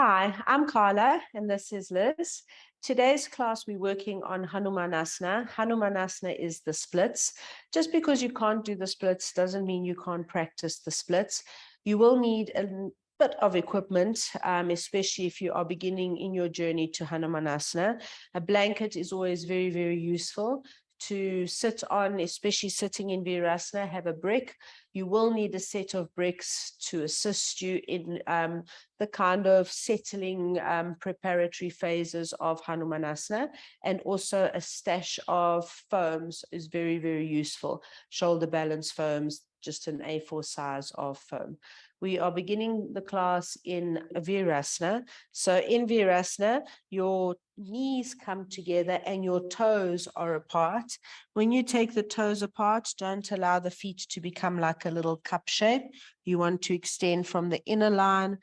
Hi, I'm Carla, and this is Liz. Today's class, we're working on Hanumanasana. Hanumanasana is the splits. Just because you can't do the splits doesn't mean you can't practice the splits. You will need a bit of equipment, especially if you are beginning in your journey to Hanumanasana. A blanket is always very, very useful to sit on, especially sitting in Virasana. Have a brick. You will need a set of bricks to assist you in the kind of settling preparatory phases of Hanumanasana, and also a stash of foams is very, very useful. Shoulder balance foams, just an A4 size of foam. We are beginning the class in Virasana. So in Virasana, your knees come together and your toes are apart. When you take the toes apart, don't allow the feet to become like a little cup shape. You want to extend from the inner line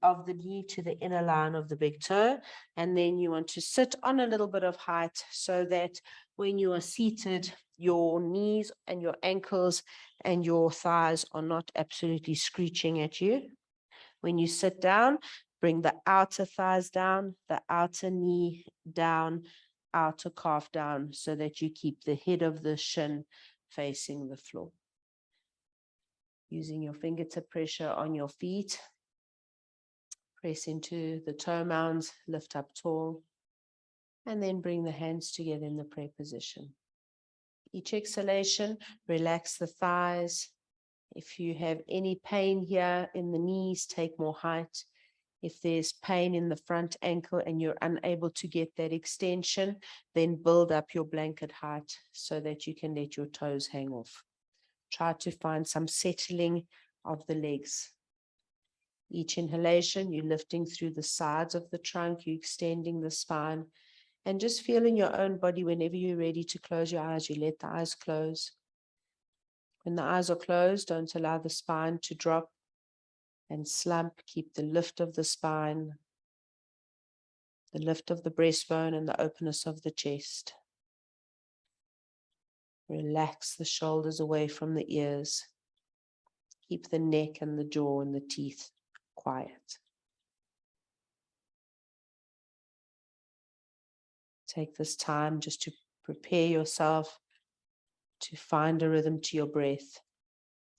of the knee to the inner line of the big toe. And then you want to sit on a little bit of height so that when you are seated, your knees and your ankles and your thighs are not absolutely screeching at you. When you sit down, bring the outer thighs down, the outer knee down, outer calf down, so that you keep the head of the shin facing the floor. Using your fingertip pressure on your feet, press into the toe mounds, lift up tall, and then bring the hands together in the prayer position. Each exhalation, relax the thighs. If you have any pain here in the knees, take more height. If there's pain in the front ankle and you're unable to get that extension, then build up your blanket height so that you can let your toes hang off. Try to find some settling of the legs. Each inhalation, you're lifting through the sides of the trunk, you're extending the spine, and just feel in your own body. Whenever you're ready to close your eyes, you let the eyes close. When the eyes are closed, don't allow the spine to drop and slump. Keep the lift of the spine, the lift of the breastbone, and the openness of the chest. Relax the shoulders away from the ears. Keep the neck and the jaw and the teeth quiet. Take this time just to prepare yourself to find a rhythm to your breath.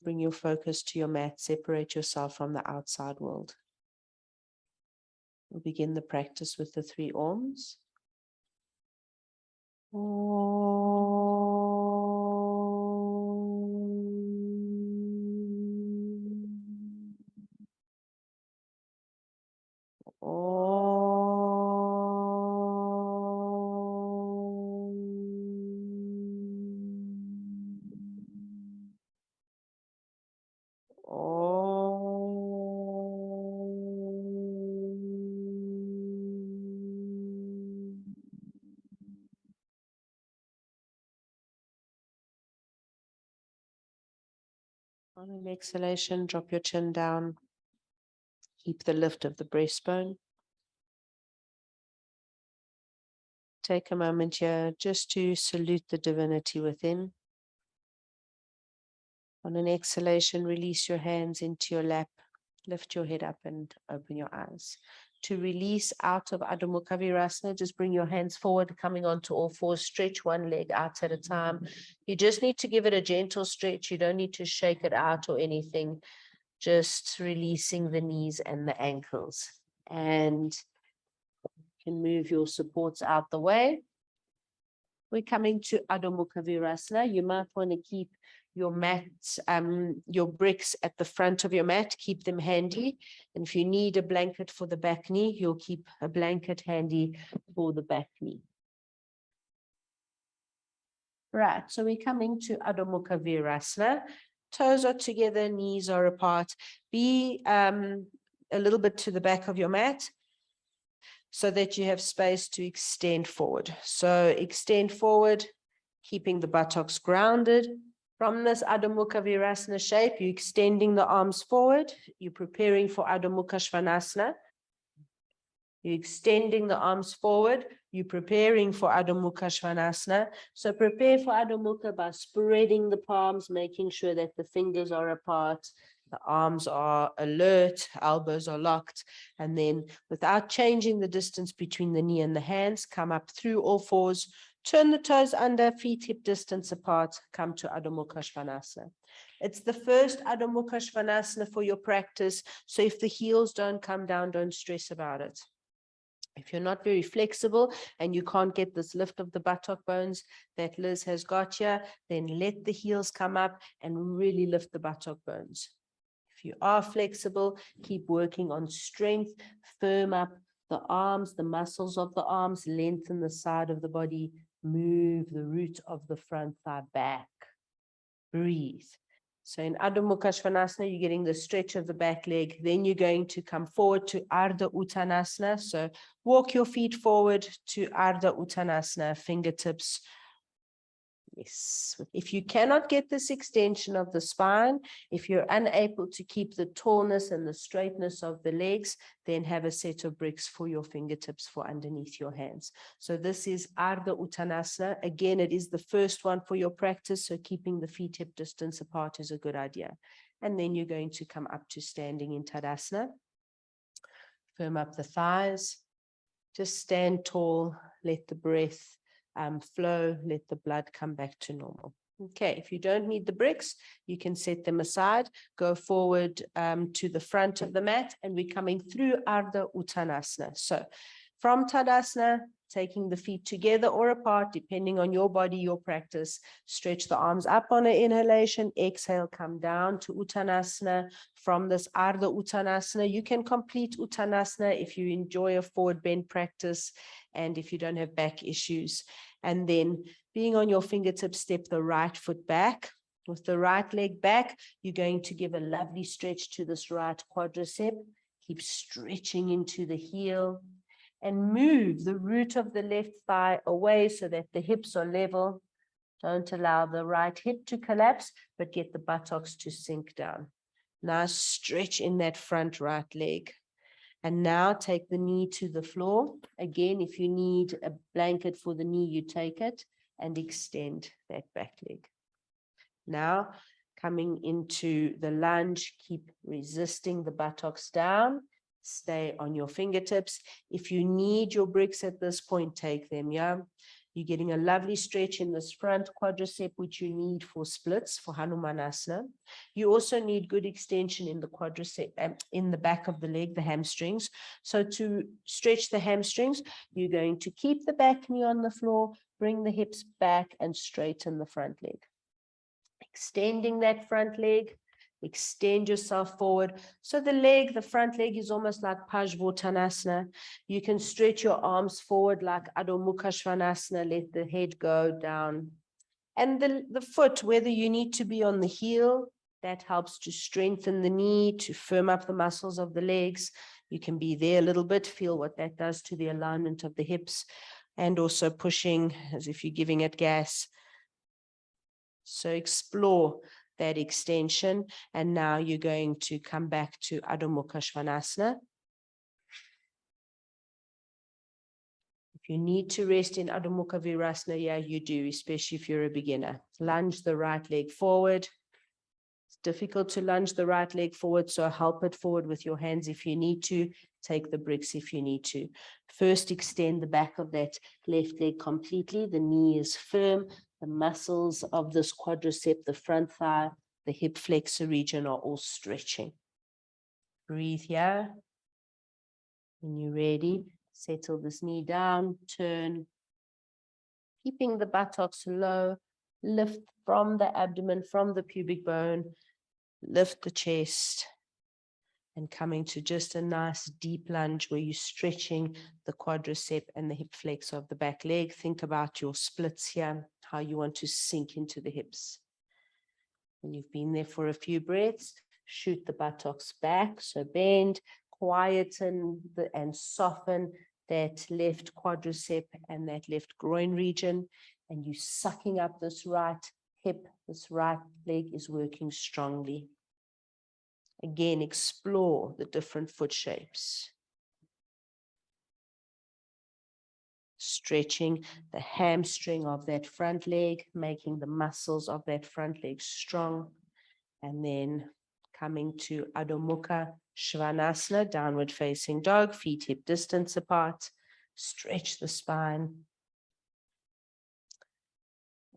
Bring your focus to your mat. Separate yourself from the outside world. We'll begin the practice with the 3 Oms. On an exhalation, drop your chin down. Keep the lift of the breastbone. Take a moment here just to salute the divinity within. On an exhalation, release your hands into your lap. Lift your head up and open your eyes. To release out of Adho Mukha Virasana, just bring your hands forward, coming onto all fours. Stretch one leg out at a time. You just need to give it a gentle stretch. You don't need to shake it out or anything. Just releasing the knees and the ankles. And you can move your supports out the way. We're coming to Adho Mukha Virasana. You might want to keep your mats, your bricks at the front of your mat, keep them handy. And if you need a blanket for the back knee, you'll keep a blanket handy for the back knee. Right, so we're coming to Adho Mukha Virasana. Toes are together, knees are apart. Be a little bit to the back of your mat so that you have space to extend forward. So extend forward, keeping the buttocks grounded. From this Adho Mukha Virasana shape, you're extending the arms forward. You're preparing for Adho Mukha Svanasana. You're extending the arms forward. You're preparing for Adho Mukha Svanasana. So prepare for Adho Mukha by spreading the palms, making sure that the fingers are apart, The arms are alert, elbows are locked, and then without changing the distance between the knee and the hands, come up through all fours, turn the toes under, feet hip distance apart, come to Adho Mukha Svanasana. It's the first Adho Mukha Svanasana for your practice, so if the heels don't come down, don't stress about it. If you're not very flexible and you can't get this lift of the buttock bones that Liz has got here, then let the heels come up and really lift the buttock bones. If you are flexible, keep working on strength, firm up the arms, the muscles of the arms, lengthen the side of the body, move the root of the front thigh back. Breathe. So in Adho Mukha Svanasana, you're getting the stretch of the back leg. Then you're going to come forward to Ardha Uttanasana. So walk your feet forward to Ardha Uttanasana, fingertips. Yes. If you cannot get this extension of the spine, if you're unable to keep the tallness and the straightness of the legs, then have a set of bricks for your fingertips for underneath your hands. So this is Ardha Uttanasana. Again, it is the first one for your practice, so keeping the feet hip distance apart is a good idea. And then you're going to come up to standing in Tadasana. Firm up the thighs. Just stand tall, let the breath flow, let the blood come back to normal. Okay, if you don't need the bricks, you can set them aside, go forward to the front of the mat, and we're coming through Ardha Uttanasana. So from Tadasana, taking the feet together or apart, depending on your body, your practice, stretch the arms up on an inhalation, exhale, come down to Uttanasana. From this Ardha Uttanasana, you can complete Uttanasana if you enjoy a forward bend practice and if you don't have back issues. And then being on your fingertips, step the right foot back. With the right leg back, you're going to give a lovely stretch to this right quadricep. Keep stretching into the heel and move the root of the left thigh away so that the hips are level. Don't allow the right hip to collapse, but get the buttocks to sink down. Now stretch in that front right leg. And now take the knee to the floor. Again, if you need a blanket for the knee, you take it and extend that back leg. Now, coming into the lunge, keep resisting the buttocks down. Stay on your fingertips. If you need your bricks at this point, take them, yeah? You're getting a lovely stretch in this front quadricep, which you need for splits, for Hanumanasana. You also need good extension in the quadricep, in the back of the leg, the hamstrings. So to stretch the hamstrings, you're going to keep the back knee on the floor, bring the hips back and straighten the front leg. Extending that front leg, extend yourself forward. So the leg, the front leg is almost like Parsvottanasana. You can stretch your arms forward like Adho Mukha Svanasana, let the head go down. And the foot, whether you need to be on the heel, that helps to strengthen the knee, to firm up the muscles of the legs. You can be there a little bit, feel what that does to the alignment of the hips, and also pushing as if you're giving it gas. So explore that extension. And now you're going to come back to Adho Mukha Svanasana. If you need to rest in Adho Mukha Virasana, yeah, you do, especially if you're a beginner. Lunge the right leg forward. It's difficult to lunge the right leg forward, so help it forward with your hands if you need to. Take the bricks if you need to. First, extend the back of that left leg completely. The knee is firm. The muscles of this quadricep, the front thigh, the hip flexor region are all stretching. Breathe here. When you're ready, settle this knee down, turn. Keeping the buttocks low, lift from the abdomen, from the pubic bone, lift the chest, and coming to just a nice deep lunge where you're stretching the quadricep and the hip flexor of the back leg. Think about your splits here, how you want to sink into the hips. When you've been there for a few breaths, shoot the buttocks back, so bend, quieten and soften that left quadricep and that left groin region, and you sucking up this right hip, this right leg is working strongly. Again, explore the different foot shapes. Stretching the hamstring of that front leg, making the muscles of that front leg strong, and then coming to Adho Mukha Svanasana, downward facing dog, feet hip distance apart. Stretch the spine.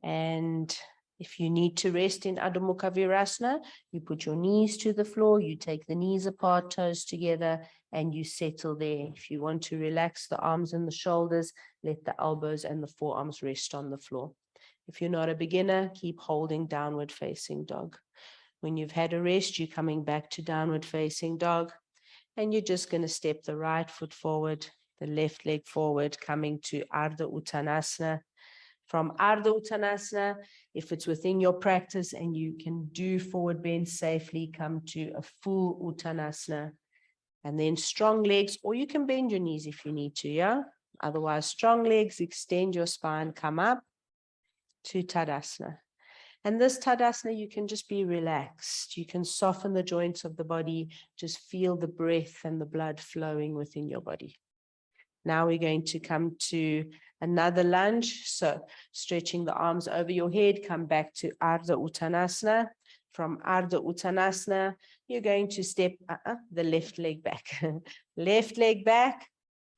And if you need to rest in Adho Mukha Virasana, you put your knees to the floor, you take the knees apart, toes together, and you settle there. If you want to relax the arms and the shoulders, let the elbows and the forearms rest on the floor. If you're not a beginner, keep holding downward facing dog. When you've had a rest, you're coming back to downward facing dog, and you're just going to step the right foot forward, the left leg forward, coming to Ardha Uttanasana. From Ardha Uttanasana, if it's within your practice and you can do forward bend safely, come to a full Uttanasana. And then strong legs, or you can bend your knees if you need to, yeah? Otherwise, strong legs, extend your spine, come up to Tadasana. And this Tadasana, you can just be relaxed. You can soften the joints of the body, just feel the breath and the blood flowing within your body. Now we're going to come to another lunge. So stretching the arms over your head, come back to Ardha Uttanasana. From Ardha Uttanasana, you're going to step the left leg back. Left leg back,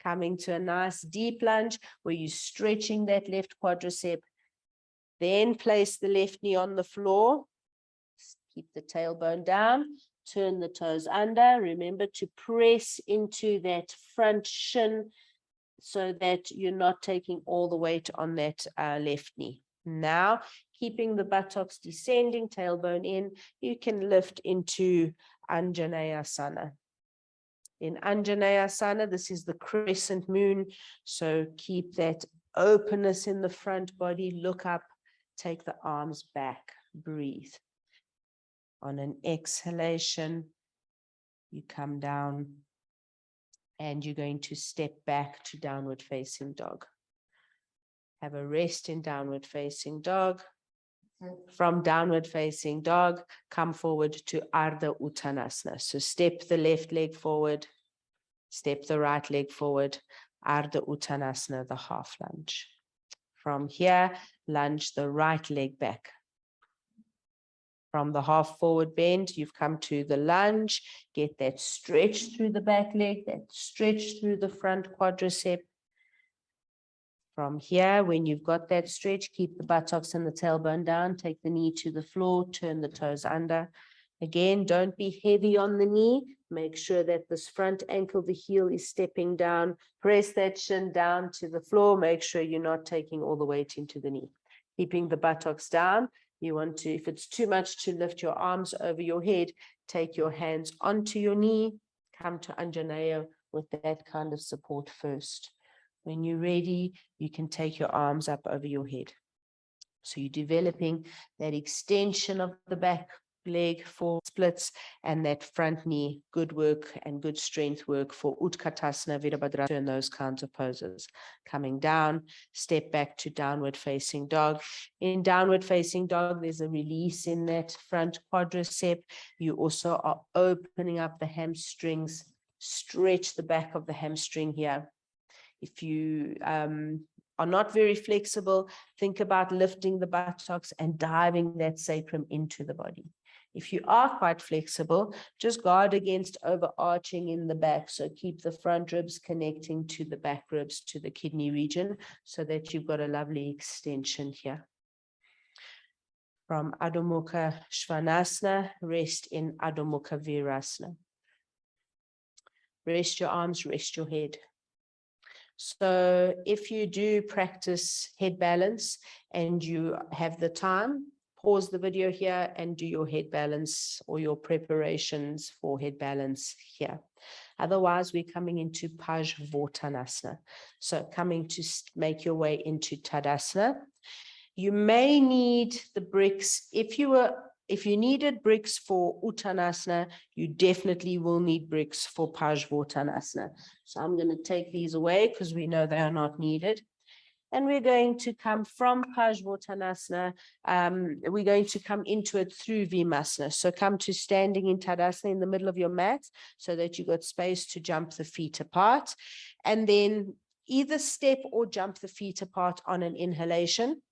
coming to a nice deep lunge where you're stretching that left quadricep. Then place the left knee on the floor. Keep the tailbone down. Turn the toes under. Remember to press into that front shin so that you're not taking all the weight on that left knee. Now, keeping the buttocks descending, tailbone in, you can lift into Anjaneyasana. In Anjaneyasana, this is the crescent moon, so keep that openness in the front body, look up, take the arms back, breathe. On an exhalation, you come down, and you're going to step back to downward facing dog. Have a rest in downward facing dog. From downward facing dog, come forward to Ardha Uttanasana. So step the left leg forward, step the right leg forward, Ardha Uttanasana, the half lunge. From here, lunge the right leg back. From the half forward bend, you've come to the lunge. Get that stretch through the back leg, that stretch through the front quadricep. From here, when you've got that stretch, keep the buttocks and the tailbone down. Take the knee to the floor, turn the toes under. Again, don't be heavy on the knee. Make sure that this front ankle, the heel is stepping down. Press that shin down to the floor. Make sure you're not taking all the weight into the knee. Keeping the buttocks down. You want to, if it's too much to lift your arms over your head, take your hands onto your knee, come to Anjaneya with that kind of support first. When you're ready, you can take your arms up over your head. So you're developing that extension of the back leg for splits and that front knee, good work and good strength work for Utkatasana, Virabhadrasana, and those kinds of poses. Coming down, step back to downward facing dog. In downward facing dog, there's a release in that front quadricep. You also are opening up the hamstrings, stretch the back of the hamstring here. If you are not very flexible, think about lifting the buttocks and diving that sacrum into the body. If you are quite flexible, just guard against overarching in the back. So keep the front ribs connecting to the back ribs, to the kidney region, so that you've got a lovely extension here. From Adho Mukha Svanasana, rest in Adho Mukha Virasana. Rest your arms, rest your head. So if you do practice head balance and you have the time, pause the video here and do your head balance or your preparations for head balance here. Otherwise, we're coming into Pajvottanasana. So coming to make your way into Tadasana. You may need the bricks. If you needed bricks for Uttanasana, you definitely will need bricks for Pajvottanasana. So I'm going to take these away because we know they are not needed. And we're going to come from Pajvottanasana, we're going to come into it through Vimasana. So come to standing in Tadasana in the middle of your mat so that you've got space to jump the feet apart. And then either step or jump the feet apart on an inhalation.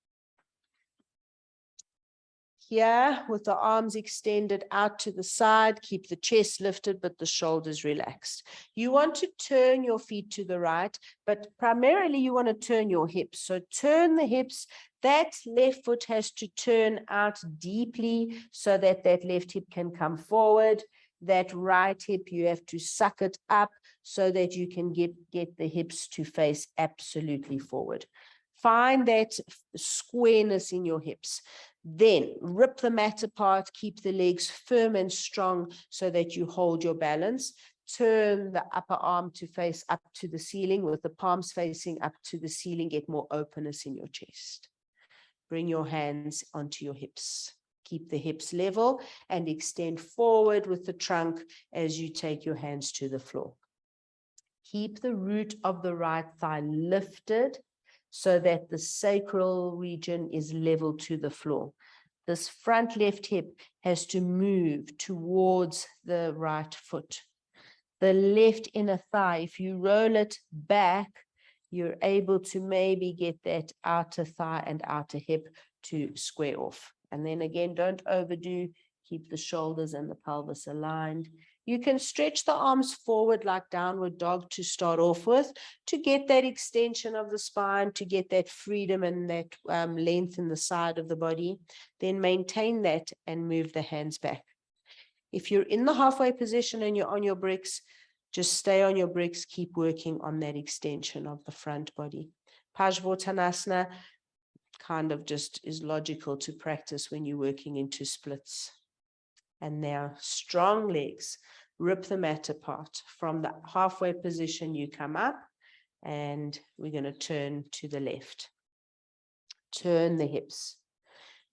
Here, with the arms extended out to the side, keep the chest lifted, but the shoulders relaxed. You want to turn your feet to the right, but primarily you want to turn your hips. So turn the hips. That left foot has to turn out deeply so that that left hip can come forward. That right hip, you have to suck it up so that you can get the hips to face absolutely forward. Find that squareness in your hips. Then rip the mat apart, keep the legs firm and strong so that you hold your balance. Turn the upper arm to face up to the ceiling with the palms facing up to the ceiling. Get more openness in your chest. Bring your hands onto your hips. Keep the hips level and extend forward with the trunk as you take your hands to the floor. Keep the root of the right thigh lifted so that the sacral region is level to the floor. This front left hip has to move towards the right foot. The left inner thigh, if you roll it back, you're able to maybe get that outer thigh and outer hip to square off. And then again, don't overdo, keep the shoulders and the pelvis aligned. You can stretch the arms forward like downward dog to start off with, to get that extension of the spine, to get that freedom and that length in the side of the body. Then maintain that and move the hands back. If you're in the halfway position and you're on your bricks, just stay on your bricks, keep working on that extension of the front body. Parsvottanasana kind of just is logical to practice when you're working into splits. And now strong legs, rip the mat apart. From the halfway position, you come up and we're going to turn to the left. Turn the hips.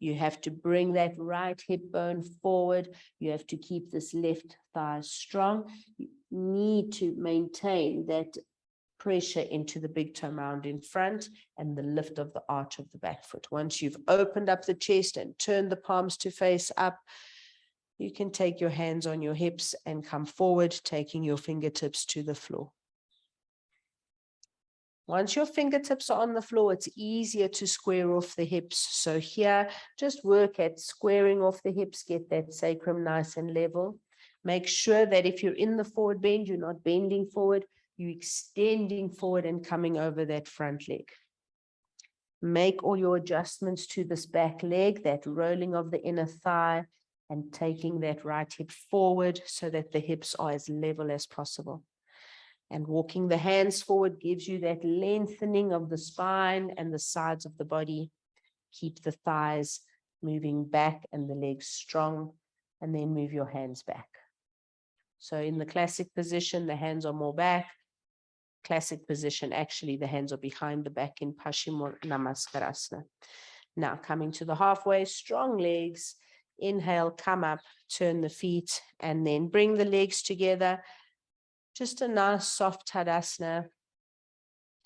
You have to bring that right hip bone forward. You have to keep this left thigh strong. You need to maintain that pressure into the big toe mound in front and the lift of the arch of the back foot. Once you've opened up the chest and turned the palms to face up, you can take your hands on your hips and come forward, taking your fingertips to the floor. Once your fingertips are on the floor, it's easier to square off the hips. So here, just work at squaring off the hips, get that sacrum nice and level. Make sure that if you're in the forward bend, you're not bending forward, you're extending forward and coming over that front leg. Make all your adjustments to this back leg, that rolling of the inner thigh, and taking that right hip forward so that the hips are as level as possible. And walking the hands forward gives you that lengthening of the spine and the sides of the body. Keep the thighs moving back and the legs strong, and then move your hands back. So in the classic position, the hands are more back. Classic position, actually, the hands are behind the back in Paschimottanasana. Now coming to the halfway, strong legs. Inhale, come up, turn the feet, and then bring the legs together. Just a nice soft Tadasana.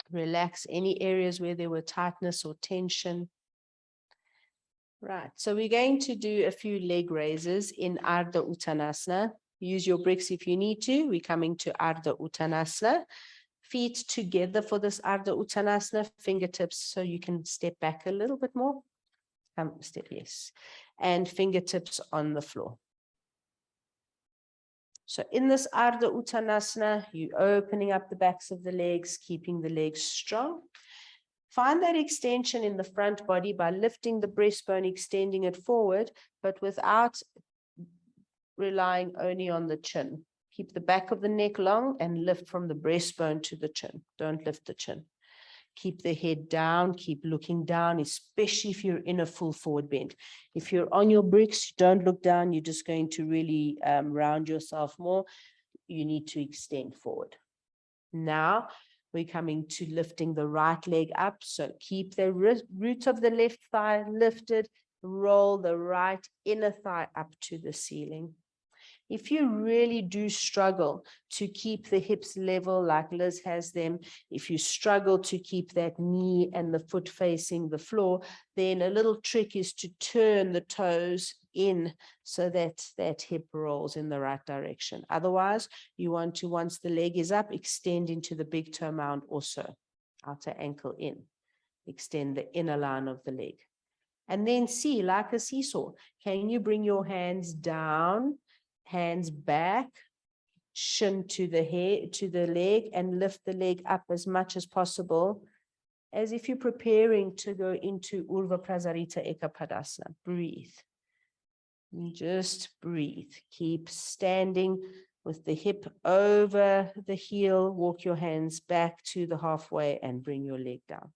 Relax any areas where there were tightness or tension. Right, so we're going to do a few leg raises in Ardha Uttanasana. Use your bricks if you need to. We're coming to Ardha Uttanasana. Feet together for this Ardha Uttanasana, fingertips so you can step back a little bit more. Step, yes. And fingertips on the floor. So in this Ardha Uttanasana, you're opening up the backs of the legs, keeping the legs strong. Find that extension in the front body by lifting the breastbone, extending it forward, but without relying only on the chin. Keep the back of the neck long and lift from the breastbone to the chin. Don't lift the chin. Keep the head down, keep looking down, especially if you're in a full forward bend. If you're on your bricks, don't look down. You're just going to really round yourself more. You need to extend forward. Now we're coming to lifting the right leg up. So keep the root of the left thigh lifted. Roll the right inner thigh up to the ceiling. If you really do struggle to keep the hips level like Liz has them, if you struggle to keep that knee and the foot facing the floor, then a little trick is to turn the toes in so that that hip rolls in the right direction. Otherwise, you want to, once the leg is up, extend into the big toe mound also. Outer ankle in. Extend the inner line of the leg. And then see, like a seesaw, can you bring your hands down, hands back, shin to the head, to the leg, and lift the leg up as much as possible, as if you're preparing to go into Urva Prasarita Ekapadasana. Breathe. And just breathe. Keep standing with the hip over the heel. Walk your hands back to the halfway and bring your leg down.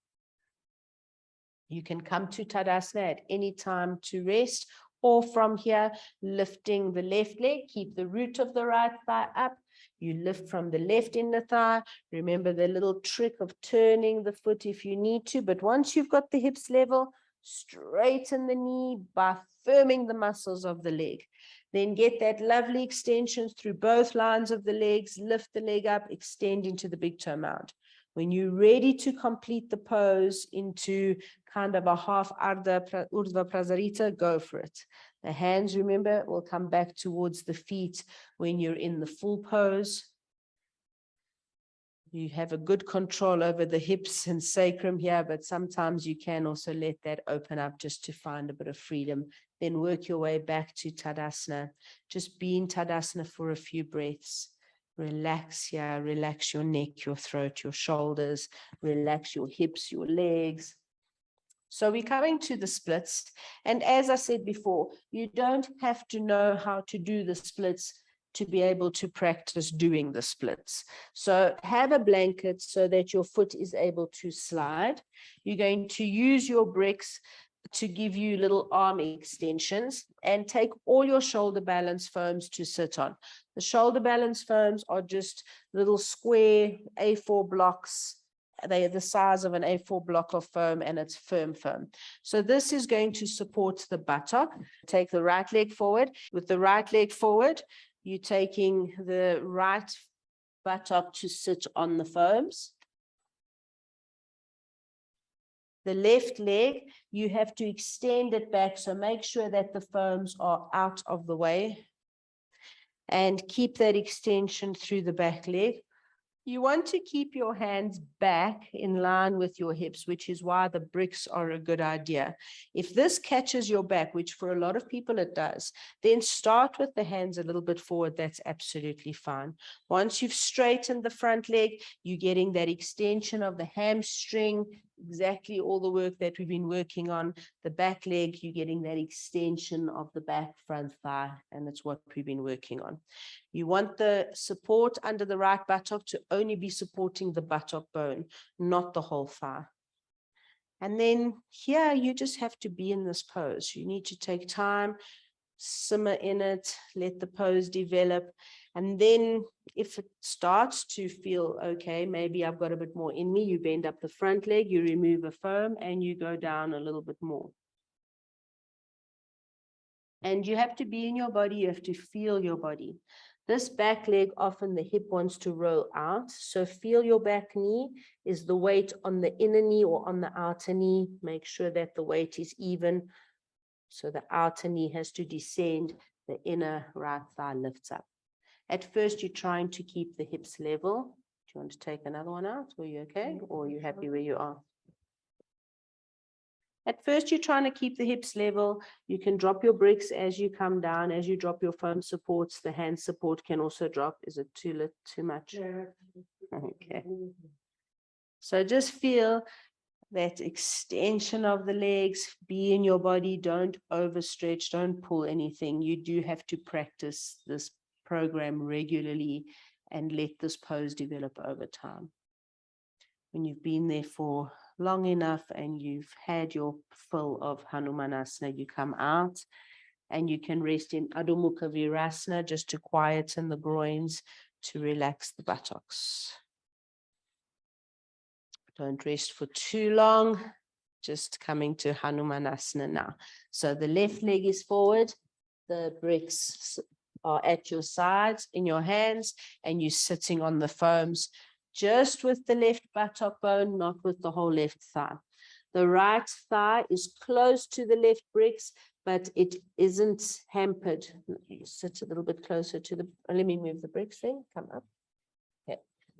You can come to Tadasana at any time to rest, or from here, lifting the left leg, keep the root of the right thigh up. You lift from the left inner thigh. Remember the little trick of turning the foot if you need to, but once you've got the hips level, straighten the knee by firming the muscles of the leg. Then get that lovely extension through both lines of the legs, lift the leg up, extend into the big toe mound. When you're ready to complete the pose into kind of a half Urdhva Prasarita, go for it. The hands, remember, will come back towards the feet when you're in the full pose. You have a good control over the hips and sacrum here, but sometimes you can also let that open up just to find a bit of freedom. Then work your way back to Tadasana. Just be in Tadasana for a few breaths. Relax here, relax your neck, your throat, your shoulders, relax your hips, your legs. So we're coming to the splits. And as I said before, you don't have to know how to do the splits to be able to practice doing the splits. So have a blanket so that your foot is able to slide. You're going to use your bricks to give you little arm extensions, and take all your shoulder balance foams to sit on. The shoulder balance foams are just little square A4 blocks. They are the size of an A4 block of foam, and it's firm foam. So this is going to support the buttock. Take the right leg forward. With the right leg forward, you're taking the right buttock to sit on the foams. The left leg, you have to extend it back, so make sure that the foams are out of the way, and keep that extension through the back leg. You want to keep your hands back in line with your hips, which is why the bricks are a good idea. If this catches your back, which for a lot of people it does, then start with the hands a little bit forward. That's absolutely fine. Once you've straightened the front leg, you're getting that extension of the hamstring, exactly all the work that we've been working on. The back leg, you're getting that extension of the back front thigh, and that's what we've been working on. You want the support under the right buttock to only be supporting the buttock bone, not the whole thigh. And then here you just have to be in this pose. You need to take time, simmer in it, let the pose develop. And then if it starts to feel okay, maybe I've got a bit more in me, you bend up the front leg, you remove a foam, and you go down a little bit more. And you have to be in your body, you have to feel your body. This back leg, often the hip wants to roll out. So feel your back knee. Is the weight on the inner knee or on the outer knee? Make sure that the weight is even. So the outer knee has to descend, the inner right thigh lifts up. At first, you're trying to keep the hips level. Do you want to take another one out? Are you okay? Or are you happy where you are? At first, you're trying to keep the hips level. You can drop your bricks as you come down. As you drop your foam supports, the hand support can also drop. Is it too much? Yeah. Okay. So just feel that extension of the legs, be in your body. Don't overstretch, don't pull anything. You do have to practice this program regularly and let this pose develop over time. When you've been there for long enough and you've had your fill of Hanumanasana, you come out and you can rest in Adho Mukha Virasana just to quieten the groins, to relax the buttocks. Don't rest for too long, just coming to Hanumanasana now. So the left leg is forward, the bricks are at your sides in your hands, and you're sitting on the foams, just with the left buttock bone, not with the whole left thigh. The right thigh is close to the left bricks, but it isn't hampered. You sit a little bit closer to the, let me move the bricks then, come up. Okay.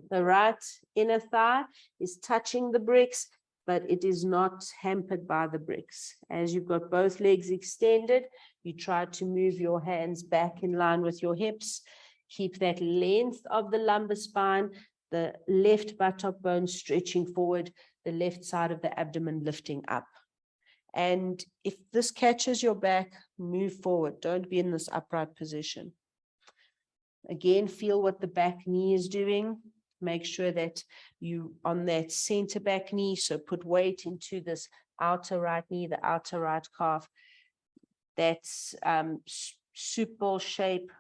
The right inner thigh is touching the bricks, but it is not hampered by the bricks. As you've got both legs extended, you try to move your hands back in line with your hips. Keep that length of the lumbar spine, the left buttock bone stretching forward, the left side of the abdomen lifting up. And if this catches your back, move forward. Don't be in this upright position. Again, feel what the back knee is doing. Make sure that you on that center back knee. So put weight into this outer right knee, the outer right calf. That's soup ball shape,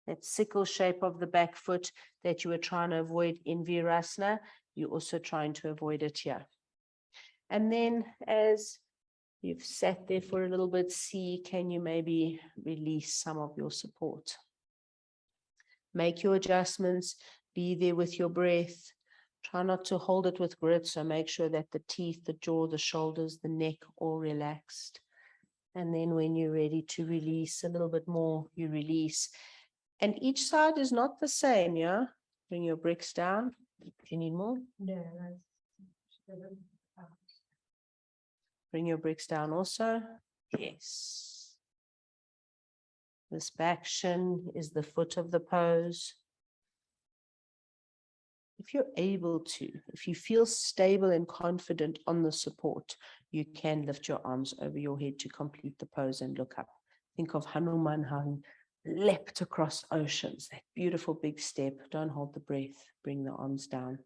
that sickle shape of the back foot that you were trying to avoid in Virasana. You're also trying to avoid it here. And then as you've sat there for a little bit, see, can you maybe release some of your support? Make your adjustments, be there with your breath. Try not to hold it with grit, so make sure that the teeth, the jaw, the shoulders, the neck, all relaxed. And then when you're ready to release a little bit more, you release. And each side is not the same, yeah? Bring your bricks down. Do you need more? Yeah. Bring your bricks down also. Yes. This back shin is the foot of the pose. If you're able to, if you feel stable and confident on the support, you can lift your arms over your head to complete the pose and look up. Think of Hanuman, how he leapt across oceans, that beautiful big step. Don't hold the breath, bring the arms down.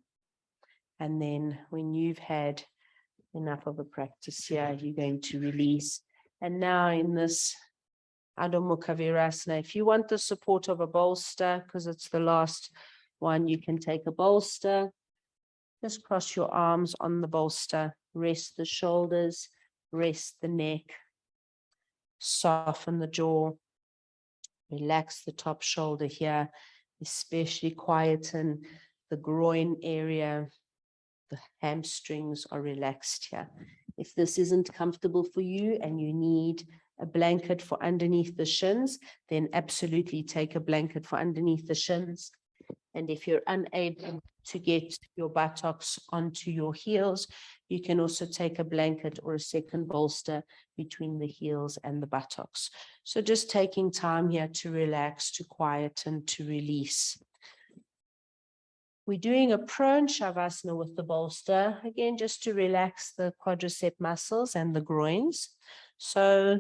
And then when you've had enough of a practice here, you're going to release. And now in this Adho Mukha Virasana, if you want the support of a bolster, because it's the last one, you can take a bolster. Just cross your arms on the bolster, rest the shoulders, rest the neck, soften the jaw, relax the top shoulder here, especially quieten the groin area. The hamstrings are relaxed here. If this isn't comfortable for you and you need a blanket for underneath the shins, then absolutely take a blanket for underneath the shins. And if you're unable to get your buttocks onto your heels, you can also take a blanket or a second bolster between the heels and the buttocks. So just taking time here to relax, to quieten, to release. We're doing a prone shavasana with the bolster, again, just to relax the quadricep muscles and the groins. So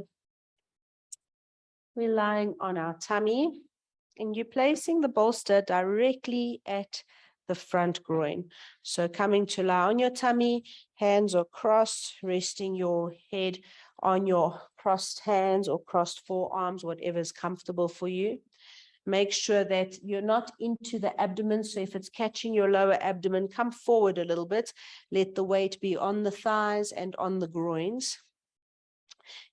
we're lying on our tummy, and you're placing the bolster directly at the front groin. So coming to lie on your tummy, hands are crossed, resting your head on your crossed hands or crossed forearms, whatever is comfortable for you. Make sure that you're not into the abdomen. So if it's catching your lower abdomen, come forward a little bit. Let the weight be on the thighs and on the groins.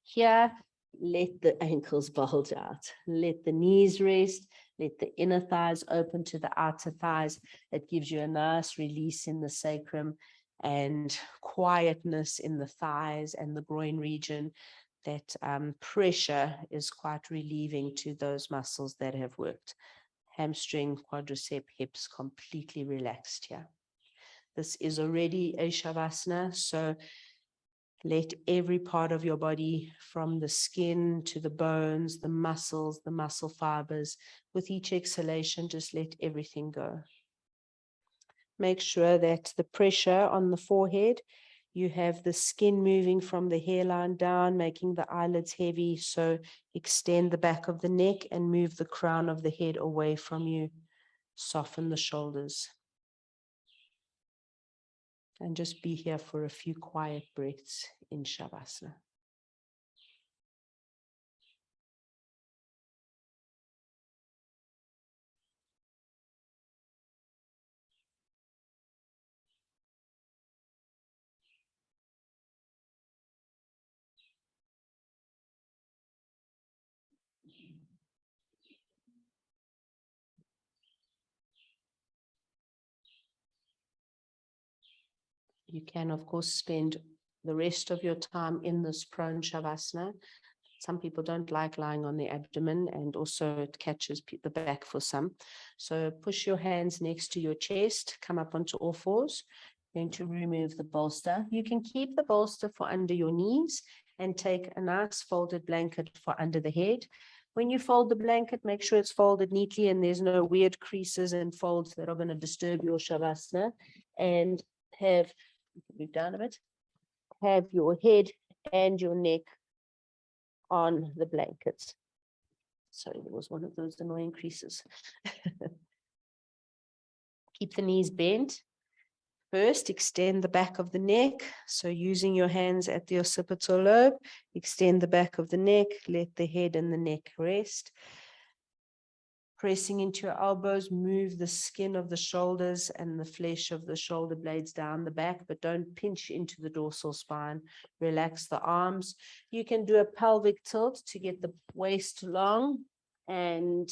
Here, let the ankles bulge out. Let the knees rest. Let the inner thighs open to the outer thighs. It gives you a nice release in the sacrum and quietness in the thighs and the groin region. That pressure is quite relieving to those muscles that have worked. Hamstring, quadricep, hips completely relaxed here. This is already a shavasana, so let every part of your body, from the skin to the bones, the muscles, the muscle fibers, with each exhalation, just let everything go. Make sure that the pressure on the forehead, you have the skin moving from the hairline down, making the eyelids heavy. So extend the back of the neck and move the crown of the head away from you. Soften the shoulders. And just be here for a few quiet breaths in Shavasana. You can, of course, spend the rest of your time in this prone Shavasana. Some people don't like lying on the abdomen, and also it catches the back for some. So push your hands next to your chest, come up onto all fours. Going to remove the bolster. You can keep the bolster for under your knees and take a nice folded blanket for under the head. When you fold the blanket, make sure it's folded neatly and there's no weird creases and folds that are going to disturb your shavasana. And have, move down a bit, have your head and your neck on the blankets. Sorry, there was one of those annoying creases. Keep the knees bent. First, extend the back of the neck. So using your hands at the occipital lobe, extend the back of the neck, let the head and the neck rest. Pressing into your elbows, move the skin of the shoulders and the flesh of the shoulder blades down the back, but don't pinch into the dorsal spine. Relax the arms. You can do a pelvic tilt to get the waist long, and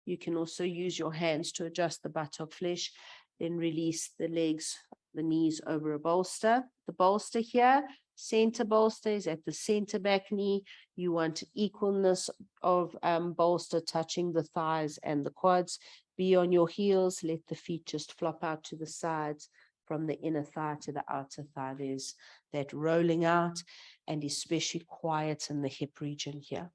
you can also use your hands to adjust the buttock flesh. Then release the legs, the knees over a bolster. The bolster here, center bolster is at the center back knee. You want equalness of bolster touching the thighs and the quads. Be on your heels, let the feet just flop out to the sides from the inner thigh to the outer thigh. There's that rolling out, and especially quiet in the hip region here.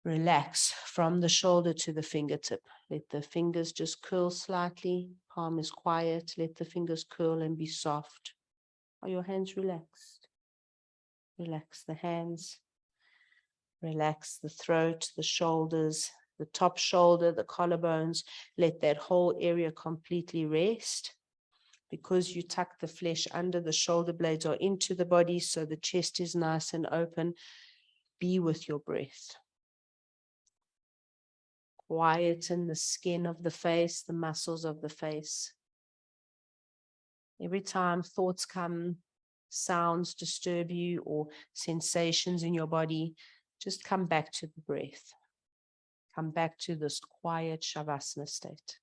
Relax from the shoulder to the fingertip. Let the fingers just curl slightly. Palm is quiet. Let the fingers curl and be soft. Are your hands relaxed? Relax the hands. Relax the throat, the shoulders, the top shoulder, the collarbones. Let that whole area completely rest. Because you tuck the flesh under the shoulder blades or into the body so the chest is nice and open, be with your breath. Quieten the skin of the face, the muscles of the face. Every time thoughts come, sounds disturb you, or sensations in your body, just come back to the breath. Come back to this quiet shavasana state.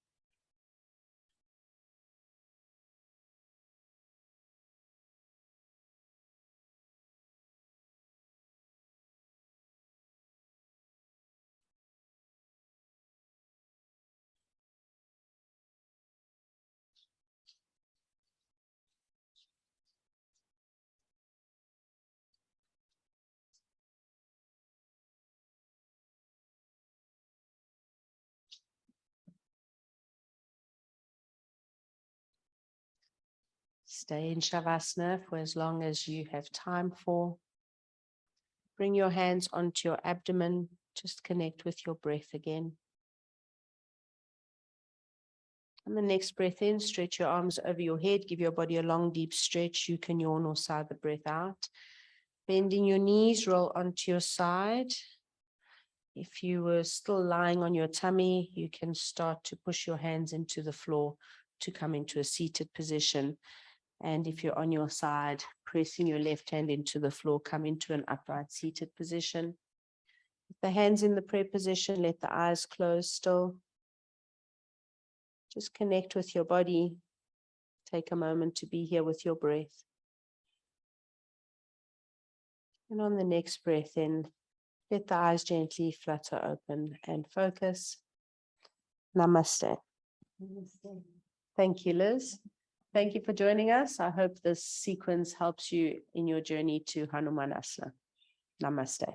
Stay in shavasana for as long as you have time for. Bring your hands onto your abdomen. Just connect with your breath again. And the next breath in, stretch your arms over your head. Give your body a long, deep stretch. You can yawn or sigh the breath out. Bending your knees, roll onto your side. If you were still lying on your tummy, you can start to push your hands into the floor to come into a seated position. And if you're on your side, pressing your left hand into the floor, come into an upright seated position. With the hands in the prayer position, let the eyes close still. Just connect with your body. Take a moment to be here with your breath. And on the next breath in, let the eyes gently flutter open and focus. Namaste. Namaste. Thank you, Liz. Thank you for joining us. I hope this sequence helps you in your journey to Hanumanasana. Namaste.